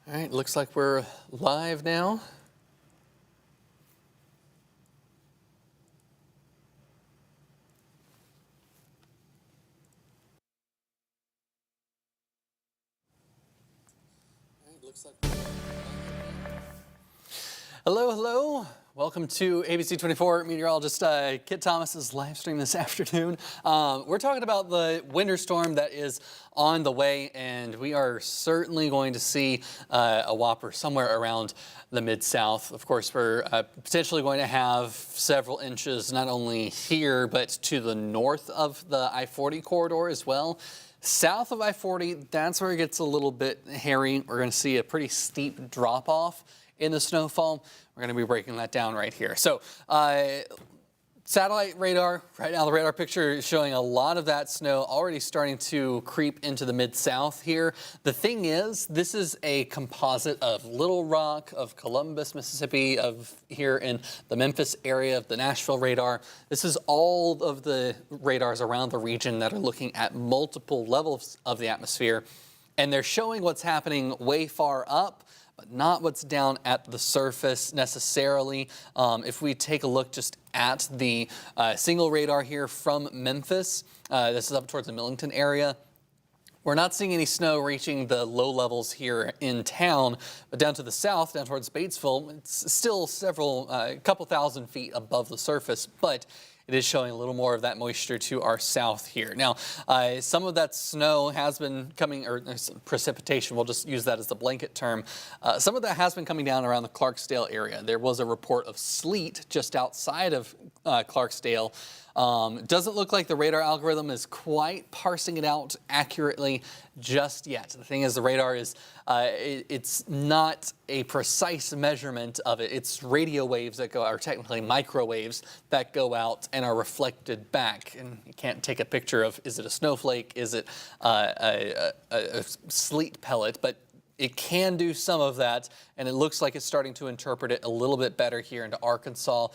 All right, looks like we're live now. Hello, hello. Welcome to ABC 24 meteorologist Kit Thomas's live stream this afternoon. We're talking about the winter storm that is on the way, and we are certainly going to see a whopper somewhere around the Mid-South. Of course, we're potentially going to have several inches not only here, but to the north of the I-40 corridor as well. South of I-40, that's where it gets a little bit hairy. We're going to see a pretty steep drop-off in the snowfall. We're going to be breaking that down right here. So satellite radar, right now the radar picture is showing a lot of that snow already starting to creep into the Mid-South here. The thing is, this is a composite of Little Rock, of Columbus, Mississippi, of here in the Memphis area, of the Nashville radar. This is all of the radars around the region that are looking at multiple levels of the atmosphere, and they're showing what's happening way far up, but not what's down at the surface necessarily. If we take a look just at the single radar here from Memphis, this is up towards the Millington area. We're not seeing any snow reaching the low levels here in town, but down to the south, down towards Batesville, it's still couple thousand feet above the surface, but it is showing a little more of that moisture to our south here. Now, some of that snow has been coming, or precipitation, we'll just use that as the blanket term. Some of that has been coming down around the Clarksdale area. There was a report of sleet just outside of Clarksdale. Doesn't look like the radar algorithm is quite parsing it out accurately just yet. The thing is, the radar is, it's not a precise measurement of it. It's radio waves that go, or technically microwaves that go out and are reflected back. And you can't take a picture of, is it a snowflake? Is it a sleet pellet? But it can do some of that, and it looks like it's starting to interpret it a little bit better here into Arkansas.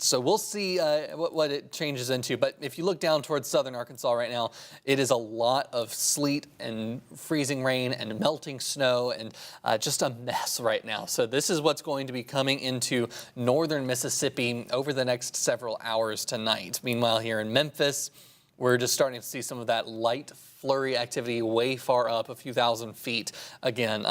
So we'll see what it changes into. But if you look down towards southern Arkansas right now, it is a lot of sleet and freezing rain and melting snow and just a mess right now. So this is what's going to be coming into northern Mississippi over the next several hours tonight. Meanwhile, here in Memphis, we're just starting to see some of that light flurry activity way far up, a few thousand feet. Again,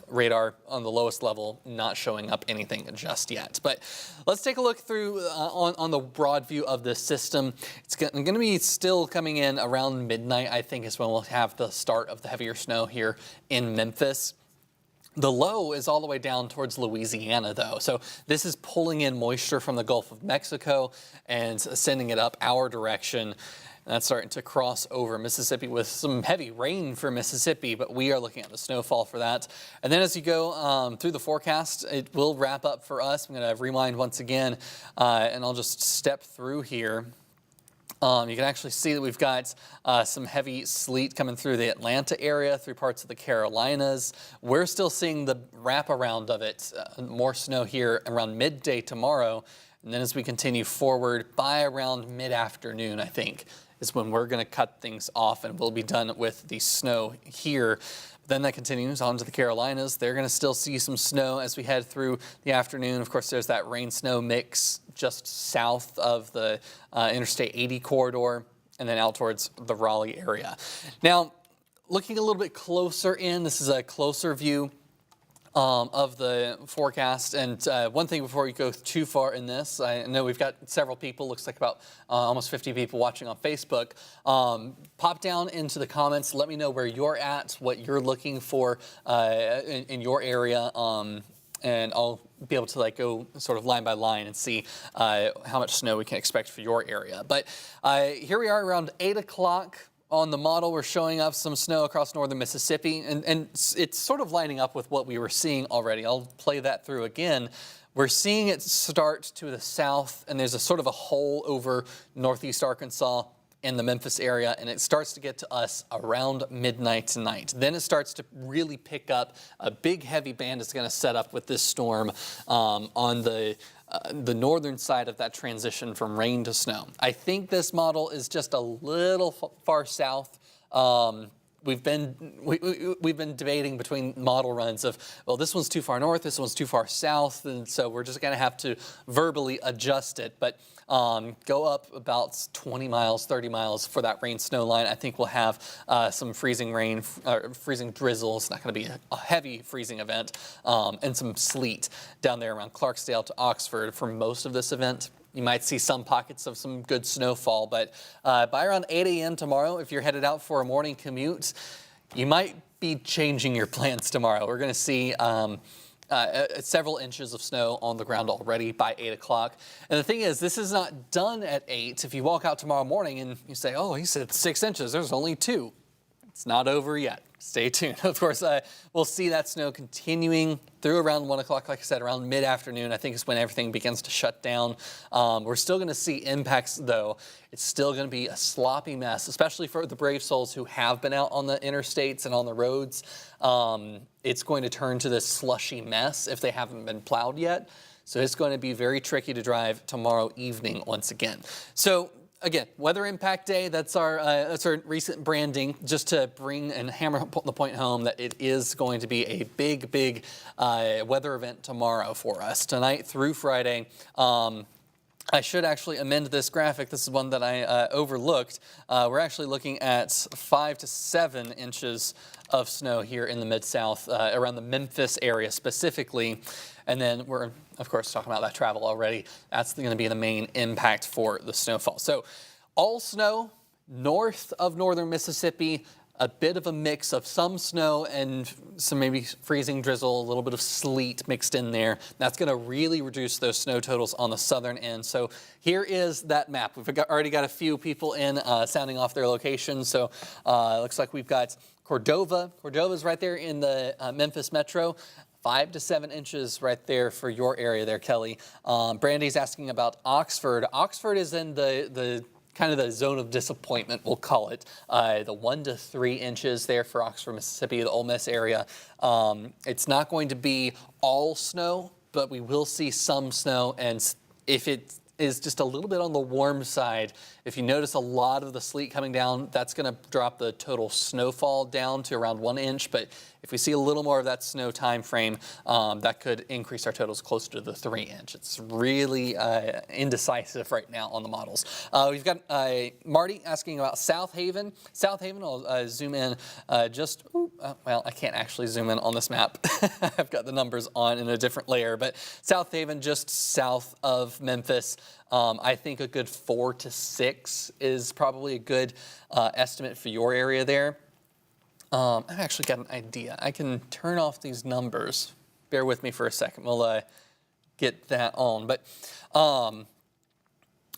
radar on the lowest level not showing up anything just yet. But let's take a look through on the broad view of this system. It's going to be still coming in around midnight, I think, is when we'll have the start of the heavier snow here in Memphis. The low is all the way down towards Louisiana, though. So this is pulling in moisture from the Gulf of Mexico and sending it up our direction. That's starting to cross over Mississippi with some heavy rain for Mississippi, but we are looking at the snowfall for that. And then as you go through the forecast, it will wrap up for us. I'm going to rewind once again, and I'll just step through here. You can actually see that we've got some heavy sleet coming through the Atlanta area, through parts of the Carolinas. We're still seeing the wraparound of it, more snow here around midday tomorrow. And then as we continue forward by around mid-afternoon, I think, is when we're going to cut things off and we'll be done with the snow here. Then that continues on to the Carolinas. They're going to still see some snow as we head through the afternoon. Of course, there's that rain-snow mix just south of the Interstate 80 corridor and then out towards the Raleigh area. Now, looking a little bit closer in, this is a closer view of the forecast. And one thing before we go too far in this, I know we've got several people, looks like about almost 50 people watching on Facebook. Pop down into the comments, let me know where you're at, what you're looking for in your area, and I'll be able to go sort of line by line and see how much snow we can expect for your area. But here we are around 8 o'clock. On the model, we're showing up some snow across northern Mississippi, and it's sort of lining up with what we were seeing already. I'll play that through again. We're seeing it start to the south, and there's a sort of a hole over northeast Arkansas in the Memphis area, and it starts to get to us around midnight tonight. Then it starts to really pick up. A big heavy band is going to set up with this storm on the northern side of that transition from rain to snow. I think this model is just a little far south we've been debating between model runs of, well, this one's too far north, this one's too far south, and so we're just going to have to verbally adjust it. But go up about 20 miles, 30 miles for that rain snow line. I think we'll have some freezing rain, freezing drizzle. It's not going to be a heavy freezing event, and some sleet down there around Clarksdale to Oxford for most of this event. You might see some pockets of some good snowfall, but by around 8 a.m. tomorrow, if you're headed out for a morning commute, you might be changing your plans tomorrow. We're going to see several inches of snow on the ground already by 8 o'clock. And the thing is, this is not done at 8. If you walk out tomorrow morning and you say, oh, he said 6 inches, there's only 2. It's not over yet. Stay tuned. Of course, we'll see that snow continuing through around 1 o'clock, like I said, around mid-afternoon. I think is when everything begins to shut down. We're still going to see impacts, though. It's still going to be a sloppy mess, especially for the brave souls who have been out on the interstates and on the roads. It's going to turn to this slushy mess if they haven't been plowed yet. So it's going to be very tricky to drive tomorrow evening once again. So again, weather impact day, that's our recent branding, just to bring and hammer the point home that it is going to be a big weather event tomorrow for us, tonight through Friday. I should actually amend this graphic. This is one that I overlooked. We're actually looking at 5 to 7 inches of snow here in the Mid-South, around the Memphis area specifically. And then we're, of course, talking about that travel already. That's going to be the main impact for the snowfall. So all snow north of northern Mississippi, a bit of a mix of some snow and some maybe freezing drizzle, a little bit of sleet mixed in there. That's going to really reduce those snow totals on the southern end. So here is that map. We've already got a few people in sounding off their locations. So it looks like we've got Cordova. Cordova's right there in the Memphis metro. 5 to 7 inches right there for your area there, Kelly. Brandy's asking about Oxford. Oxford is in the kind of the zone of disappointment, we'll call it. The 1 to 3 inches there for Oxford, Mississippi, the Ole Miss area. It's not going to be all snow, but we will see some snow. And if it is just a little bit on the warm side, if you notice a lot of the sleet coming down, that's going to drop the total snowfall down to around 1 inch. But if we see a little more of that snow time frame, that could increase our totals closer to the 3 inch. It's really indecisive right now on the models. We've got Marty asking about South Haven. South Haven, I'll zoom in well, I can't actually zoom in on this map. I've got the numbers on in a different layer, but South Haven just south of Memphis. I think a good 4 to 6 is probably a good estimate for your area there. I've actually got an idea. I can turn off these numbers. Bear with me for a second. We'll get that on. But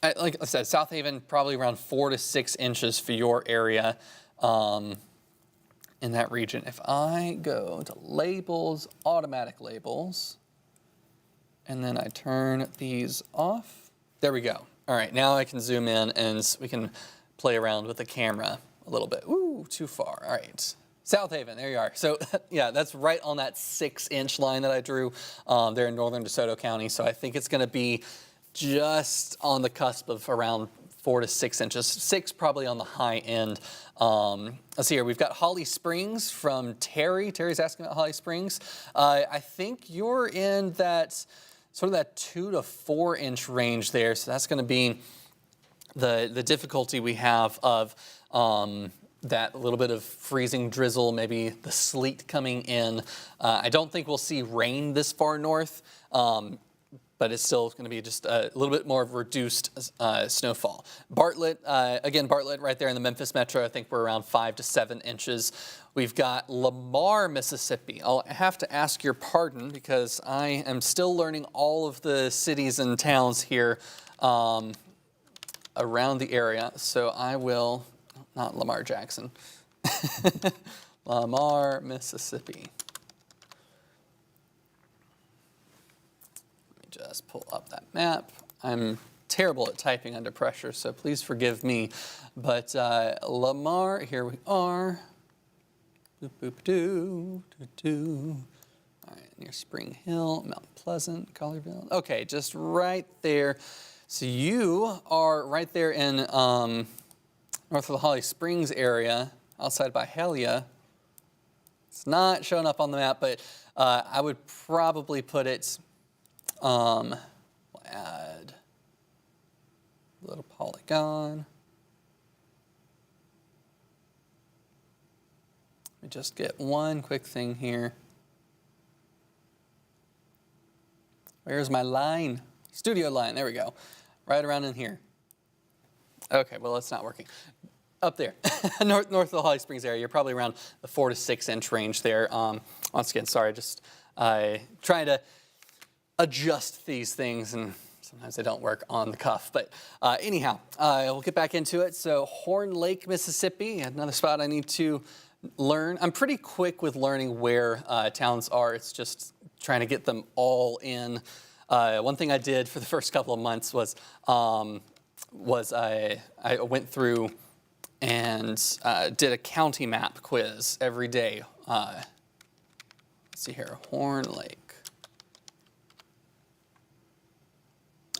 like I said, South Haven, probably around 4 to 6 inches for your area in that region. If I go to labels, automatic labels, and then I turn these off, there we go. All right, now I can zoom in and we can play around with the camera a little bit. Ooh, too far. All right. South Haven, there you are. So yeah, that's right on that 6-inch line that I drew there in northern DeSoto County. So I think it's going to be just on the cusp of around 4 to 6 inches. 6 probably on the high end. Let's see here. We've got Holly Springs from Terry. Terry's asking about Holly Springs. I think you're in that sort of that 2 to 4 inch range there. So that's going to be the difficulty we have of that little bit of freezing drizzle, maybe the sleet coming in. I don't think we'll see rain this far north, but it's still going to be just a little bit more of reduced snowfall. Bartlett, again, Bartlett right there in the Memphis metro, I think we're around 5 to 7 inches. We've got Lamar, Mississippi. I'll have to ask your pardon because I am still learning all of the cities and towns here around the area. So I will, not Lamar Jackson, Lamar, Mississippi. Let me just pull up that map. I'm terrible at typing under pressure, so please forgive me. But Lamar, here we are. Boop, boop, doo, doo, doo. All right, near Spring Hill, Mount Pleasant, Collierville. Okay, just right there. So you are right there in north of the Holly Springs area. outside Byhalia. It's not showing up on the map, but I would probably put it, we'll add a little polygon. Let me just get one quick thing here. Where's my line? Studio line, there we go. Right around in here. Okay, well, it's not working. Up there, north of the Holly Springs area, you're probably around the 4 to 6 inch range there. Once again, sorry, just trying to adjust these things, and sometimes they don't work on the cuff. But anyhow, we'll get back into it. So Horn Lake, Mississippi, another spot I need to learn. I'm pretty quick with learning where towns are. It's just trying to get them all in. One thing I did for the first couple of months was I went through and did a county map quiz every day. Let's see here, Horn Lake.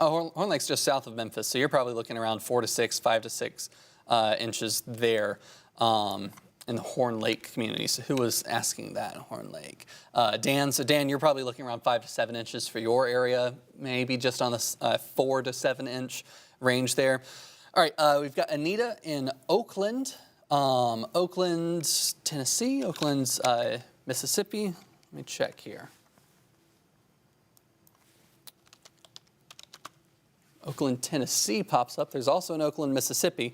Oh, Horn Lake's just south of Memphis, so you're probably looking around 4 to 6, 5 to 6 inches there in the Horn Lake community. So who was asking that in Horn Lake? Dan, so Dan, you're probably looking around 5 to 7 inches for your area, maybe just on the 4 to 7 inch range there. All right, we've got Anita in Oakland, Oakland, Tennessee, Oakland, Mississippi. Let me check here. Oakland, Tennessee pops up. There's also an Oakland, Mississippi.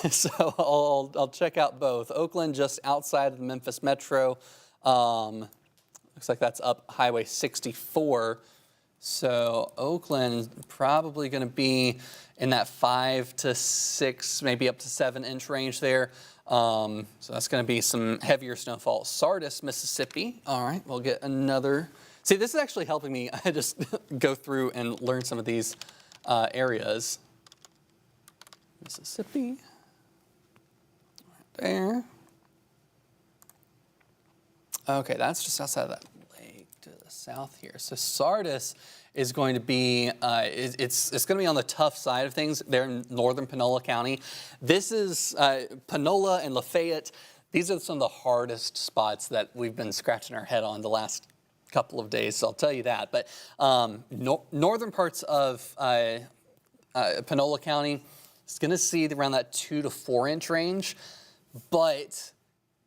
So I'll check out both. Oakland, just outside of the Memphis metro. Looks like that's up Highway 64. So Oakland probably going to be in that 5 to 6, maybe up to 7 inch range there. So that's going to be some heavier snowfall. Sardis, Mississippi. All right, we'll get another. See, this is actually helping me just go through and learn some of these areas. Mississippi, right there. Okay, that's just outside of that lake to the south here. So Sardis is going to be, it's going to be on the tough side of things there in northern Panola County. This is Panola and Lafayette. These are some of the hardest spots that we've been scratching our head on the last couple of days, so I'll tell you that. But northern parts of Panola County is going to see around that 2 to 4 inch range, but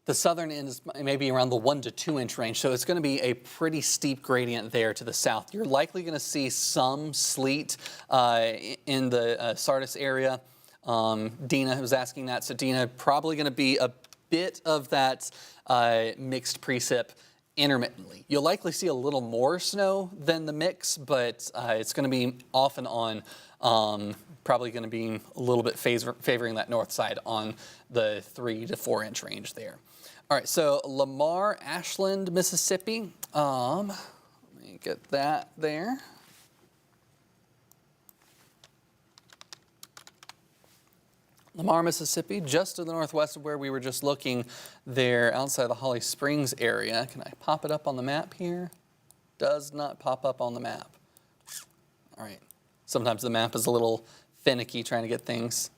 the southern end is maybe around the 1 to 2 inch range, so it's going to be a pretty steep gradient there to the south. You're likely going to see some sleet in the Sardis area. Dina was asking that, so Dina, probably going to be a bit of that mixed precip intermittently. You'll likely see a little more snow than the mix, but it's going to be off and on, probably going to be a little bit favoring that north side on the 3 to 4 inch range there. All right, so Lamar, Ashland, Mississippi. Let me get that there. Lamar, Mississippi, just to the northwest of where we were just looking there outside the Holly Springs area. Can I pop it up on the map here? Does not pop up on the map. All right. Sometimes the map is a little finicky trying to get things.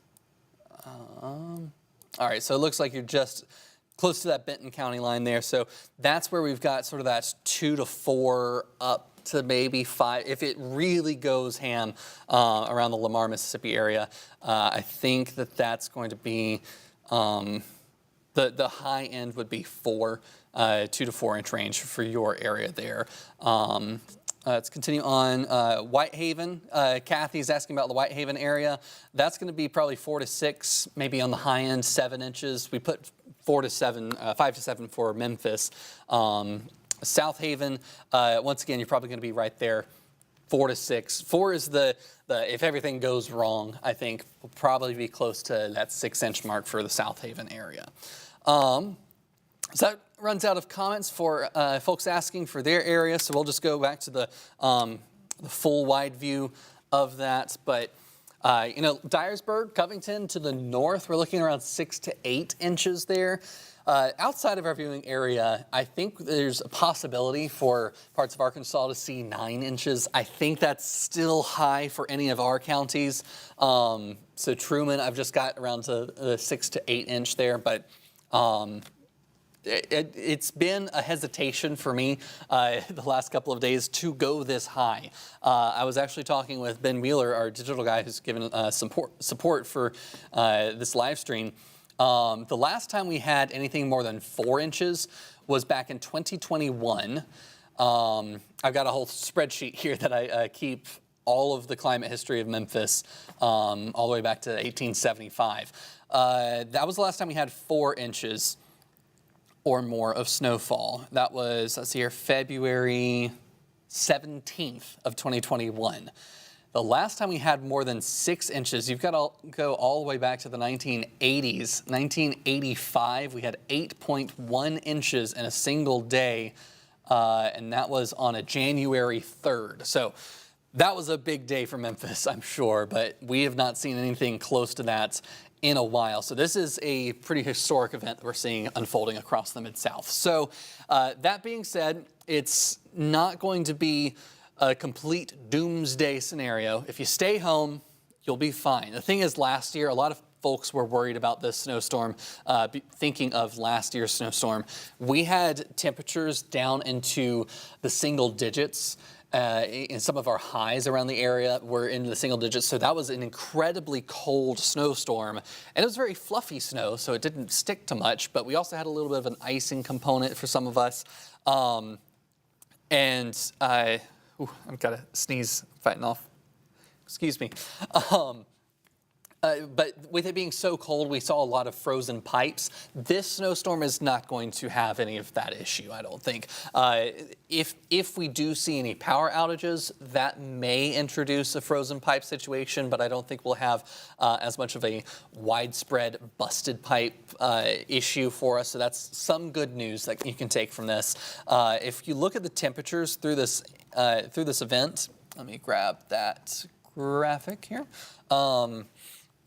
All right, so it looks like you're just close to that Benton County line there. So that's where we've got sort of that 2 to 4 up to maybe 5. If it really goes ham around the Lamar, Mississippi area, I think that's going to be, the high end would be 4, 2 to 4 inch range for your area there. Let's continue on. Whitehaven, Kathy's asking about the Whitehaven area. That's going to be probably 4 to 6, maybe on the high end, 7 inches. We put 5 to 7 for Memphis. South Haven, once again, you're probably going to be right there, 4 to 6. 4 is the if everything goes wrong, I think will probably be close to that 6 inch mark for the South Haven area. So that runs out of comments for folks asking for their area. So we'll just go back to the full wide view of that. But Dyersburg, Covington to the north, we're looking around 6 to 8 inches there. Outside of our viewing area, I think there's a possibility for parts of Arkansas to see 9 inches. I think that's still high for any of our counties. So Truman, I've just got around to 6 to 8 inch there, but It's been a hesitation for me the last couple of days to go this high. I was actually talking with Ben Wheeler, our digital guy who's given support for this live stream. The last time we had anything more than 4 inches was back in 2021. I've got a whole spreadsheet here that I keep all of the climate history of Memphis all the way back to 1875. That was the last time we had 4 inches or more of snowfall. That was, let's see here, February 17th of 2021. The last time we had more than 6 inches, you've got to go all the way back to the 1980s. 1985, we had 8.1 inches in a single day, and that was on a January 3rd. So that was a big day for Memphis, I'm sure, but we have not seen anything close to that in a while. So this is a pretty historic event that we're seeing unfolding across the Mid-South. So that being said, it's not going to be a complete doomsday scenario. If you stay home, you'll be fine. The thing is, last year, a lot of folks were worried about this snowstorm, thinking of last year's snowstorm. We had temperatures down into the single digits. In some of our highs around the area were in the single digits, so that was an incredibly cold snowstorm, and it was very fluffy snow, so it didn't stick to much, but we also had a little bit of an icing component for some of us. I've got to sneeze, fighting off. Excuse me. But with it being so cold, we saw a lot of frozen pipes. This snowstorm is not going to have any of that issue, I don't think. If we do see any power outages, that may introduce a frozen pipe situation, but I don't think we'll have as much of a widespread busted pipe issue for us. So that's some good news that you can take from this. If you look at the temperatures through this event, let me grab that graphic here.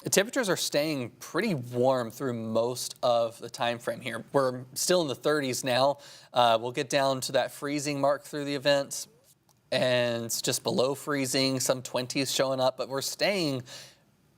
The temperatures are staying pretty warm through most of the time frame here. We're still in the 30s now. We'll get down to that freezing mark through the event, and it's just below freezing, some 20s showing up, but we're staying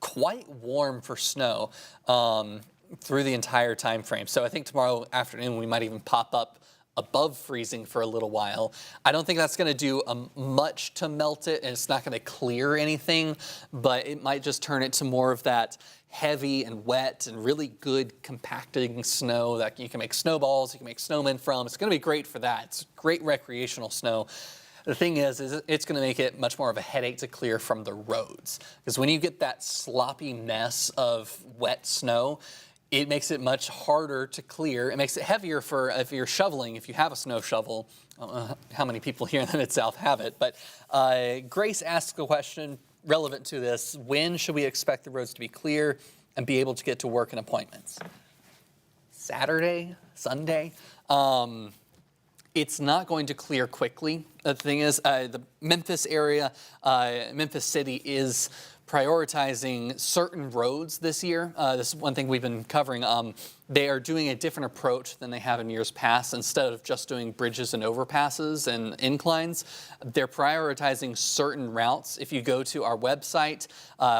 quite warm for snow through the entire time frame. So I think tomorrow afternoon we might even pop up above freezing for a little while. I don't think that's going to do much to melt it, and it's not going to clear anything, but it might just turn it to more of that heavy and wet and really good compacting snow that you can make snowballs, you can make snowmen from. It's going to be great for that. It's great recreational snow. The thing is it's going to make it much more of a headache to clear from the roads, because when you get that sloppy mess of wet snow, it makes it much harder to clear. It makes it heavier for if you're shoveling, if you have a snow shovel. I don't know how many people here in the Mid-South have it, but Grace asks a question relevant to this. When should we expect the roads to be clear and be able to get to work and appointments? Saturday? Sunday? It's not going to clear quickly. The thing is, the Memphis area, Memphis City is prioritizing certain roads this year. This is one thing we've been covering. They are doing a different approach than they have in years past. Instead of just doing bridges and overpasses and inclines, they're prioritizing certain routes. If you go to our website,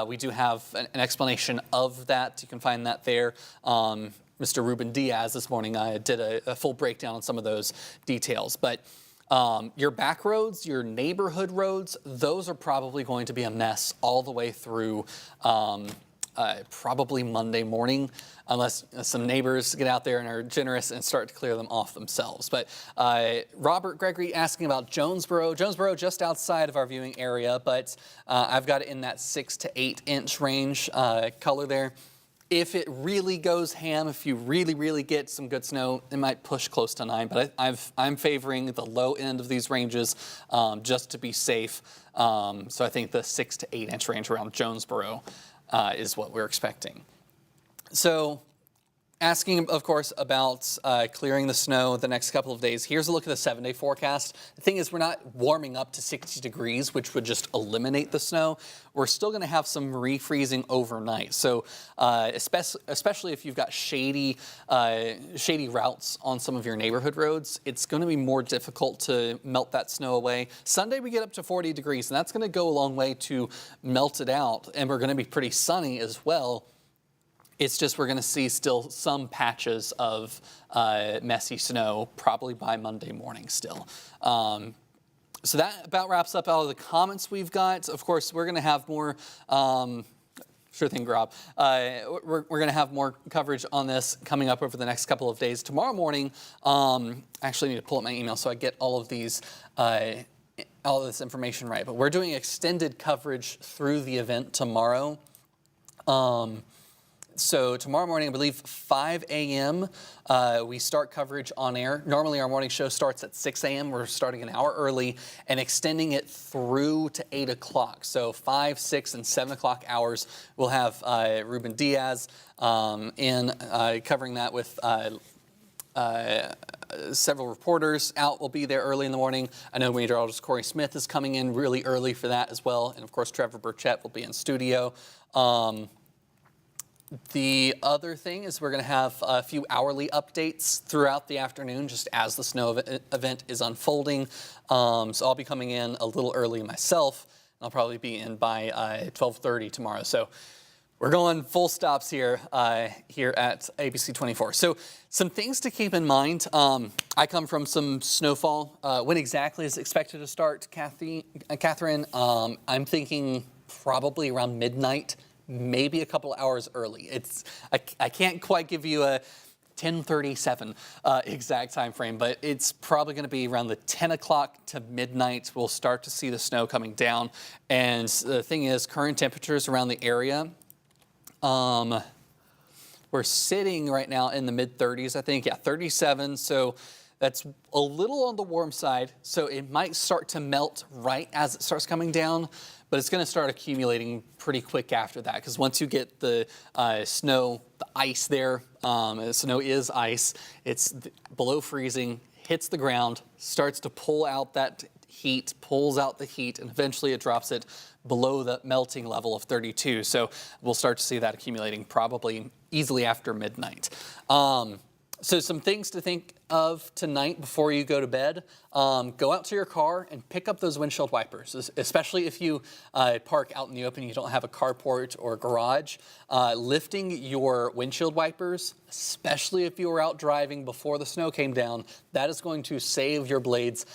we do have an explanation of that. You can find that there. Mr. Ruben Diaz this morning did a full breakdown on some of those details. But your back roads, your neighborhood roads, those are probably going to be a mess all the way through probably Monday morning, unless some neighbors get out there and are generous and start to clear them off themselves. But Robert Gregory asking about Jonesboro. Jonesboro just outside of our viewing area, but I've got it in that 6 to 8 inch range color there. If it really goes ham, if you really get some good snow, it might push close to 9. But I'm favoring the low end of these ranges just to be safe. So I think the 6 to 8 inch range around Jonesboro is what we're expecting. So asking, of course, about clearing the snow the next couple of days. Here's a look at the 7-day forecast. The thing is, we're not warming up to 60 degrees, which would just eliminate the snow. We're still going to have some refreezing overnight. So especially if you've got shady routes on some of your neighborhood roads, it's going to be more difficult to melt that snow away. Sunday, we get up to 40 degrees, and that's going to go a long way to melt it out. And we're going to be pretty sunny as well. It's just we're going to see still some patches of messy snow probably by Monday morning still. So that about wraps up all of the comments we've got. Of course, we're going to have more. Sure thing, Grob. We're going to have more coverage on this coming up over the next couple of days. Tomorrow morning, I actually need to pull up my email so I get all of these, all of this information right. But we're doing extended coverage through the event tomorrow. So tomorrow morning, I believe 5 a.m., we start coverage on air. Normally our morning show starts at 6 a.m. We're starting an hour early and extending it through to 8 o'clock. So 5, 6, and 7 o'clock hours, we'll have Ruben Diaz in covering that with several reporters out will be there early in the morning. I know meteorologist Corey Smith is coming in really early for that as well. And of course, Trevor Burchett will be in studio. The other thing is we're going to have a few hourly updates throughout the afternoon just as the snow event is unfolding. So I'll be coming in a little early myself. I'll probably be in by 12:30 tomorrow. So we're going full stops here here at ABC 24. So some things to keep in mind. I come from some snowfall. When exactly is it expected to start, Catherine? I'm thinking probably around midnight. Maybe a couple hours early. I can't quite give you a 10:37 exact time frame, but it's probably going to be around the 10 o'clock to midnight. We'll start to see the snow coming down. And the thing is, current temperatures around the area, we're sitting right now in the mid-30s, I think. Yeah, 37. So that's a little on the warm side. So it might start to melt right as it starts coming down. But it's going to start accumulating pretty quick after that because once you get the snow, the ice there, snow is ice, it's below freezing, hits the ground, starts to pull out that heat, pulls out the heat, and eventually it drops it below the melting level of 32. So we'll start to see that accumulating probably easily after midnight. So some things to think of tonight before you go to bed. Go out to your car and pick up those windshield wipers, especially if you park out in the open and you don't have a carport or garage. Lifting your windshield wipers, especially if you were out driving before the snow came down, that is going to save your blades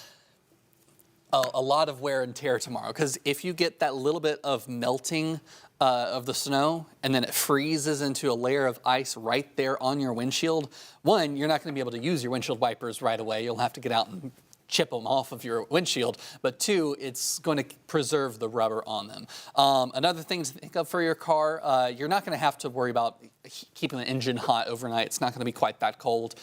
a lot of wear and tear tomorrow. Because if you get that little bit of melting of the snow and then it freezes into a layer of ice right there on your windshield, one, you're not going to be able to use your windshield wipers right away. You'll have to get out and chip them off of your windshield. But two, it's going to preserve the rubber on them. Another thing to think of for your car, you're not going to have to worry about keeping the engine hot overnight. It's not going to be quite that cold.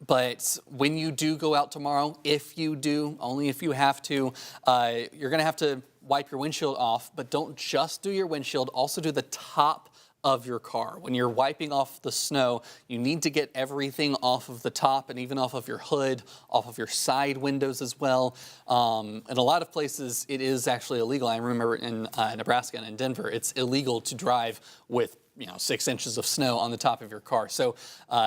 But when you do go out tomorrow, if you do, only if you have to, you're going to have to wipe your windshield off, but don't just do your windshield, also do the top of your car. When you're wiping off the snow, you need to get everything off of the top and even off of your hood, off of your side windows as well. In a lot of places, it is actually illegal. I remember in Nebraska and in Denver, it's illegal to drive with 6 inches of snow on the top of your car. So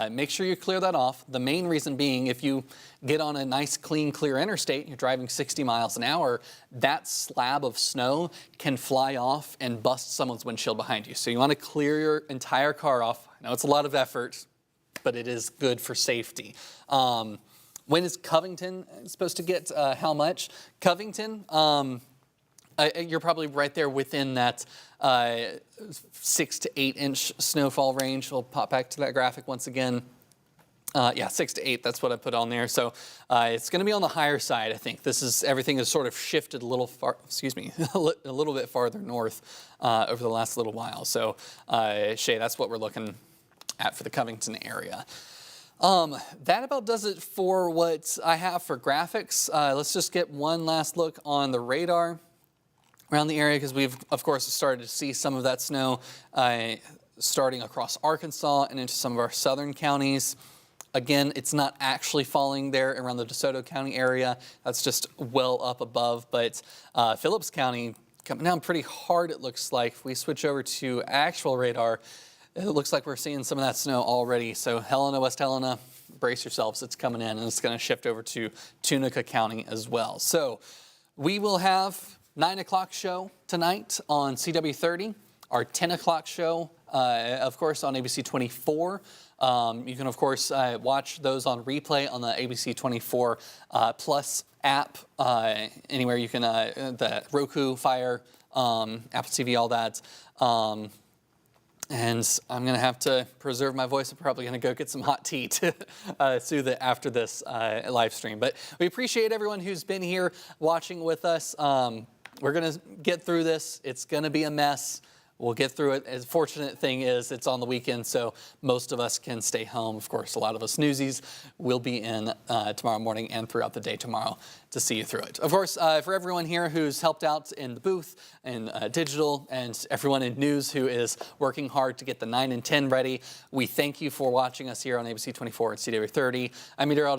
make sure you clear that off. The main reason being, if you get on a nice, clean, clear interstate, and you're driving 60 miles an hour, that slab of snow can fly off and bust someone's windshield behind you. So you want to clear your entire car off. I know it's a lot of effort, but it is good for safety. When is Covington supposed to get how much? Covington, you're probably right there within that 6 to 8 inch snowfall range. We'll pop back to that graphic once again. Yeah, 6 to 8, that's what I put on there. So it's going to be on the higher side, I think. Everything has sort of shifted a little a little bit farther north over the last little while. So Shay, that's what we're looking at for the Covington area. That about does it for what I have for graphics. Let's just get one last look on the radar around the area, because we've, of course, started to see some of that snow starting across Arkansas and into some of our southern counties. Again, it's not actually falling there around the DeSoto County area. That's just well up above. But Phillips County coming down pretty hard, it looks like. If we switch over to actual radar, it looks like we're seeing some of that snow already. So Helena, West Helena, brace yourselves. It's coming in, and it's going to shift over to Tunica County as well. So we will have 9 o'clock show tonight on CW30. Our 10 o'clock show of course, on ABC 24. You can, of course, watch those on replay on the ABC 24 Plus app. Anywhere you can, the Roku, Fire, Apple TV, all that. And I'm going to have to preserve my voice. I'm probably going to go get some hot tea to soothe it after this live stream. But we appreciate everyone who's been here watching with us. We're going to get through this. It's going to be a mess. We'll get through it. The fortunate thing is it's on the weekend, so most of us can stay home. Of course, a lot of us newsies will be in tomorrow morning and throughout the day tomorrow to see you through it. Of course, for everyone here who's helped out in the booth and digital, and everyone in news who is working hard to get the 9 and 10 ready, we thank you for watching us here on ABC 24 and CW 30. I'm meteorologist